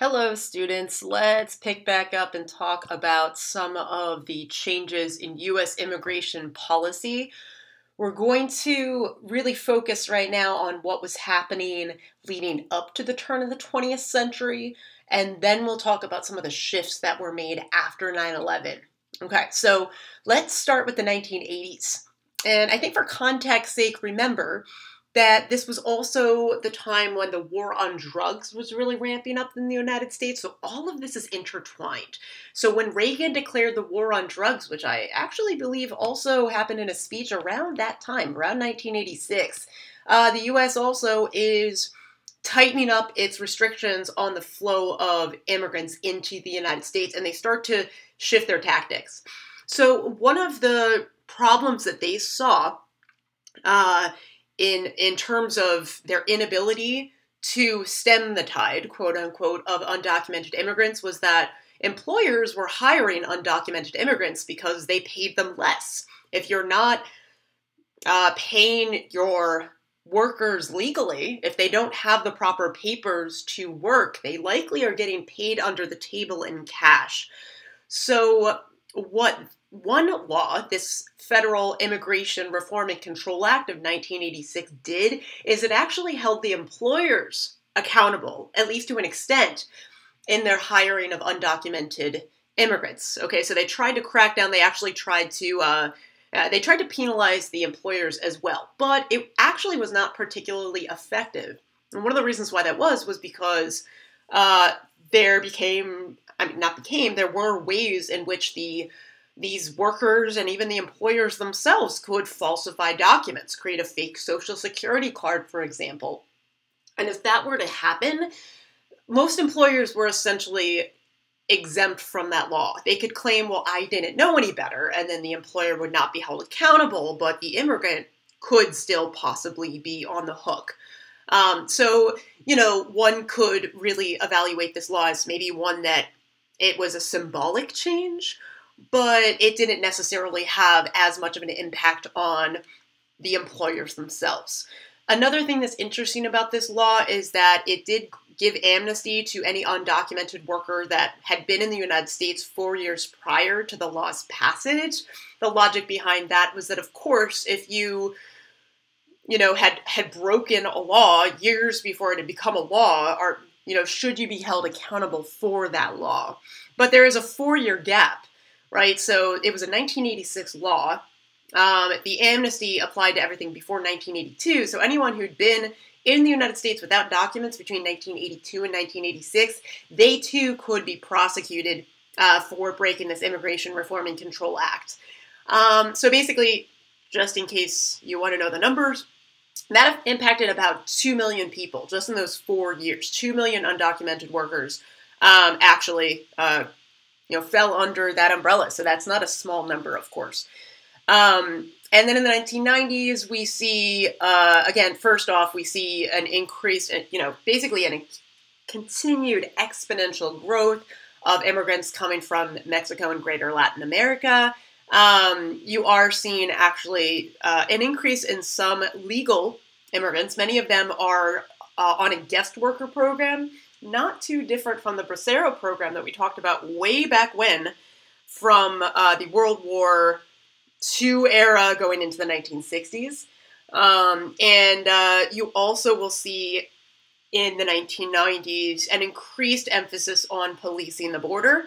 Hello, students. Let's pick back up and talk about some of the changes in U.S. immigration policy. We're going to really focus right now on what was happening leading up to the turn of the 20th century, and then we'll talk about some of the shifts that were made after 9/11. Okay, so let's start with the 1980s. And I think for context sake, remember that this was also the time when the war on drugs was really ramping up in the United States. So all of this is intertwined. So when Reagan declared the war on drugs, which I actually believe also happened in a speech around that time, around 1986, the U.S. also is tightening up its restrictions on the flow of immigrants into the United States, and they start to shift their tactics. So one of the problems that they saw uh, in terms of their inability to stem the tide, quote unquote, of undocumented immigrants was that employers were hiring undocumented immigrants because they paid them less. If you're not paying your workers legally, if they don't have the proper papers to work, they likely are getting paid under the table in cash. So, what one law, this Federal Immigration Reform and Control Act of 1986, did is it actually held the employers accountable, at least to an extent, in their hiring of undocumented immigrants. Okay, so they tried to crack down. They tried to penalize the employers as well, but it actually was not particularly effective. And one of the reasons why that was because there became, I mean, not became, there were ways in which these workers and even the employers themselves could falsify documents, create a fake social security card, for example. And if that were to happen, most employers were essentially exempt from that law. They could claim, well, I didn't know any better, and then the employer would not be held accountable, but the immigrant could still possibly be on the hook. So, one could really evaluate this law as maybe one that it was a symbolic change, but it didn't necessarily have as much of an impact on the employers themselves. Another thing that's interesting about this law is that it did give amnesty to any undocumented worker that had been in the United States 4 years prior to the law's passage. The logic behind that was that, of course, if you had broken a law years before it had become a law, or should you be held accountable for that law? But there is a 4-year gap, right? So it was a 1986 law. The amnesty applied to everything before 1982. So anyone who'd been in the United States without documents between 1982 and 1986, they too could be prosecuted for breaking this Immigration Reform and Control Act. So basically, just in case you want to know the numbers, that impacted about 2 million people just in those 4 years. 2 million undocumented workers actually fell under that umbrella. So that's not a small number, of course. And then in the 1990s, we see, again, first off, we see an increase, basically a continued exponential growth of immigrants coming from Mexico and greater Latin America. You are seeing actually an increase in some legal immigrants. Many of them are on a guest worker program, not too different from the Bracero program that we talked about way back when from the World War II era going into the 1960s. And you also will see in the 1990s an increased emphasis on policing the border.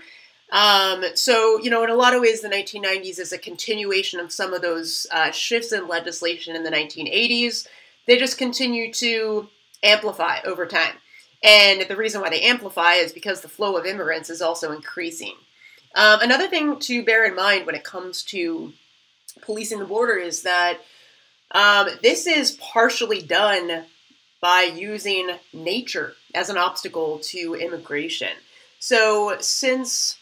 So, in a lot of ways, the 1990s is a continuation of some of those shifts in legislation in the 1980s. They just continue to amplify over time. And the reason why they amplify is because the flow of immigrants is also increasing. Another thing to bear in mind when it comes to policing the border is that this is partially done by using nature as an obstacle to immigration. So since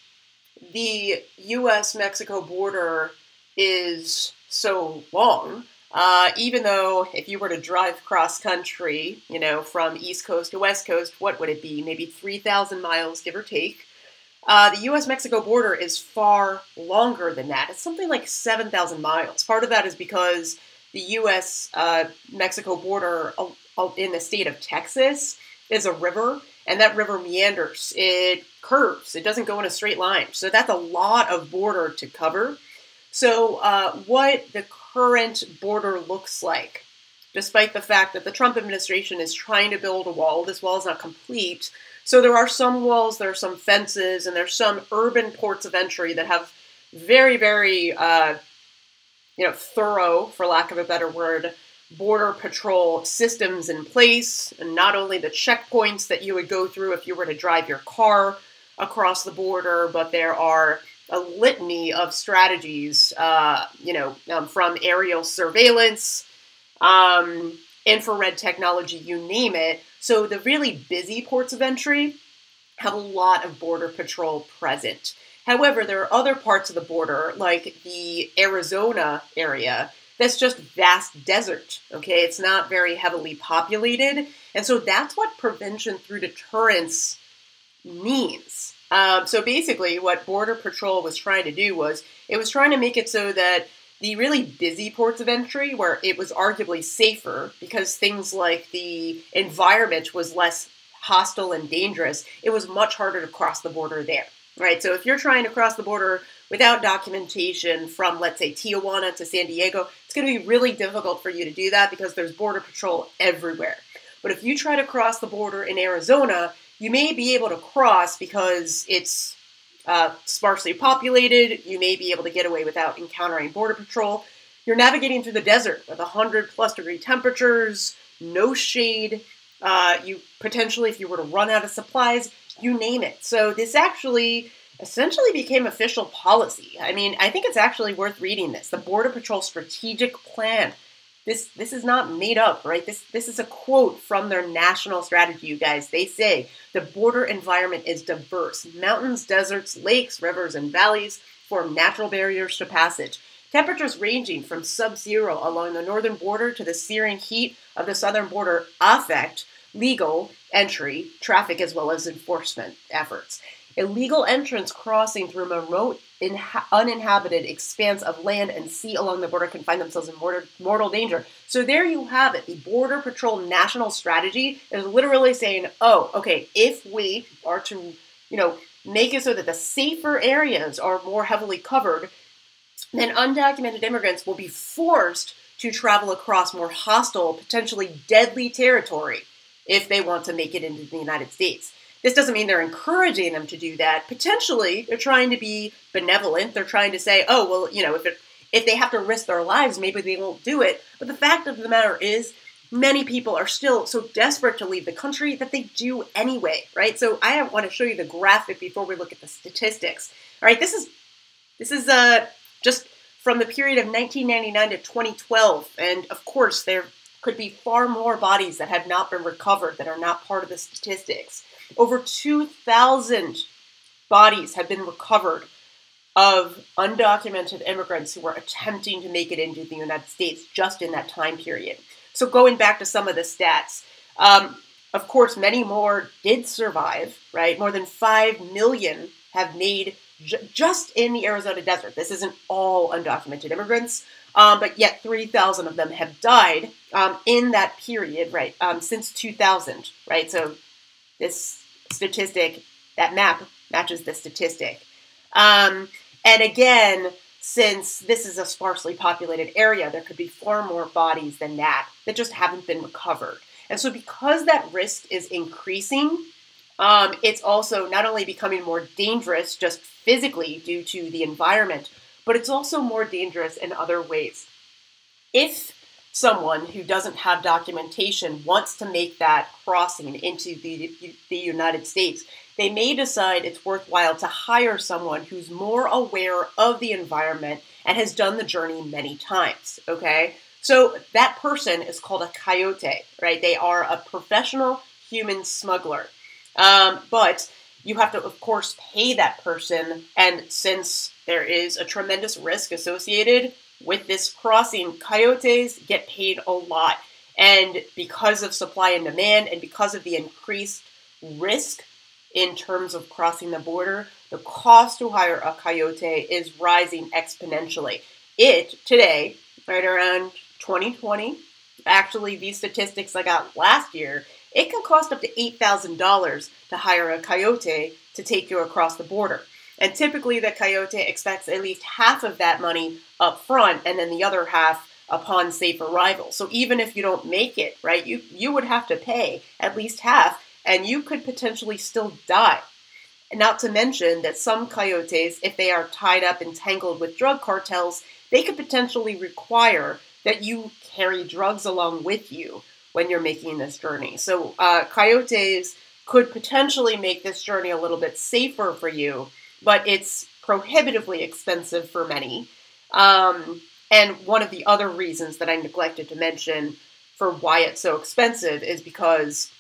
the U.S.-Mexico border is so long, even though if you were to drive cross-country, from East Coast to West Coast, what would it be? Maybe 3,000 miles, give or take. The U.S.-Mexico border is far longer than that. It's something like 7,000 miles. Part of that is because the U.S.-Mexico border in the state of Texas is a river, and that river meanders. It curves. It doesn't go in a straight line. So that's a lot of border to cover. So what the current border looks like, despite the fact that the Trump administration is trying to build a wall, this wall is not complete. So there are some walls, there are some fences, and there's some urban ports of entry that have very, very, thorough, for lack of a better word, border patrol systems in place, and not only the checkpoints that you would go through if you were to drive your car across the border, but there are a litany of strategies, from aerial surveillance, infrared technology, you name it. So the really busy ports of entry have a lot of border patrol present. However, there are other parts of the border, like the Arizona area, that's just vast desert, okay? It's not very heavily populated. And so that's what prevention through deterrence means. So basically what Border Patrol was trying to do was, it was trying to make it so that the really busy ports of entry, where it was arguably safer because things like the environment was less hostile and dangerous, it was much harder to cross the border there, right? So if you're trying to cross the border without documentation from, let's say, Tijuana to San Diego, it's going to be really difficult for you to do that because there's Border Patrol everywhere. But if you try to cross the border in Arizona, you may be able to cross because it's sparsely populated. You may be able to get away without encountering Border Patrol. You're navigating through the desert with 100+ degree temperatures, no shade. You potentially, if you were to run out of supplies, you name it. So this actually essentially became official policy. I mean, I think it's actually worth reading this. The Border Patrol Strategic Plan. This is not made up, right? This is a quote from their national strategy, you guys. They say, the border environment is diverse. Mountains, deserts, lakes, rivers, and valleys form natural barriers to passage. Temperatures ranging from sub-zero along the northern border to the searing heat of the southern border affect legal entry, traffic, as well as enforcement efforts. Illegal entrants crossing through remote, uninhabited expanse of land and sea along the border can find themselves in mortal danger. So there you have it. The Border Patrol national strategy is literally saying, oh, okay, if we are to, make it so that the safer areas are more heavily covered, then undocumented immigrants will be forced to travel across more hostile, potentially deadly territory if they want to make it into the United States. This doesn't mean they're encouraging them to do that. Potentially, they're trying to be benevolent. They're trying to say, oh, well, if they have to risk their lives, maybe they won't do it. But the fact of the matter is, many people are still so desperate to leave the country that they do anyway, right? So I want to show you the graphic before we look at the statistics. All right, this is just from the period of 1999 to 2012. And of course, there could be far more bodies that have not been recovered that are not part of the statistics. Over 2,000 bodies have been recovered of undocumented immigrants who were attempting to make it into the United States just in that time period. So going back to some of the stats, of course, many more did survive, right? More than 5 million have made just in the Arizona desert. This isn't all undocumented immigrants, but yet 3,000 of them have died in that period, right, since 2000, right? So this statistic, that map matches the statistic. And again, since this is a sparsely populated area, there could be far more bodies than that just haven't been recovered. And so because that risk is increasing, it's also not only becoming more dangerous just physically due to the environment, but it's also more dangerous in other ways. If someone who doesn't have documentation wants to make that crossing into the United States, they may decide it's worthwhile to hire someone who's more aware of the environment and has done the journey many times, okay? So that person is called a coyote, right? They are a professional human smuggler. But you have to, of course, pay that person, and since there is a tremendous risk associated with this crossing, coyotes get paid a lot. And because of supply and demand, and because of the increased risk in terms of crossing the border, the cost to hire a coyote is rising exponentially. Today, right around 2020, actually these statistics I got last year, it can cost up to $8,000 to hire a coyote to take you across the border. And typically the coyote expects at least half of that money up front and then the other half upon safe arrival. So even if you don't make it, right, you would have to pay at least half, and you could potentially still die. And not to mention that some coyotes, if they are tied up and tangled with drug cartels, they could potentially require that you carry drugs along with you when you're making this journey. So coyotes could potentially make this journey a little bit safer for you, but it's prohibitively expensive for many. And one of the other reasons that I neglected to mention for why it's so expensive is because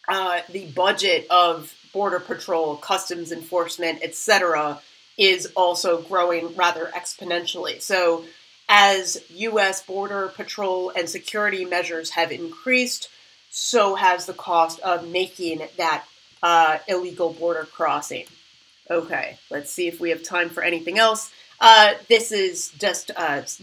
the budget of Border Patrol, Customs Enforcement, etc., is also growing rather exponentially. So as U.S. Border Patrol and security measures have increased, so has the cost of making that illegal border crossing. Okay, let's see if we have time for anything else. This is just,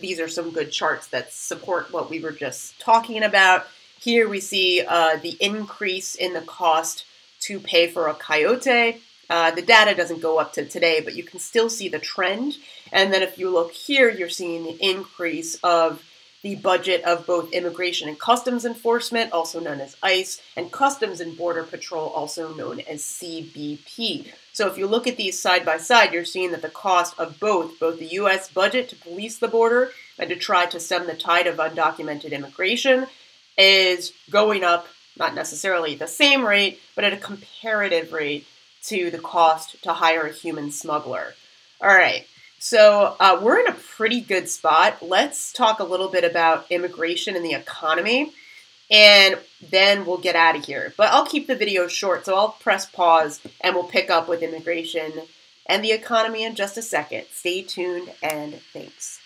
these are some good charts that support what we were just talking about. Here we see the increase in the cost to pay for a coyote. The data doesn't go up to today, but you can still see the trend. And then if you look here, you're seeing the increase of the budget of both Immigration and Customs Enforcement, also known as ICE, and Customs and Border Patrol, also known as CBP. So if you look at these side by side, you're seeing that the cost of both the U.S. budget to police the border and to try to stem the tide of undocumented immigration is going up, not necessarily at the same rate, but at a comparative rate to the cost to hire a human smuggler. All right, so we're in a pretty good spot. Let's talk a little bit about immigration and the economy, and then we'll get out of here. But I'll keep the video short, so I'll press pause, and we'll pick up with immigration and the economy in just a second. Stay tuned, and thanks.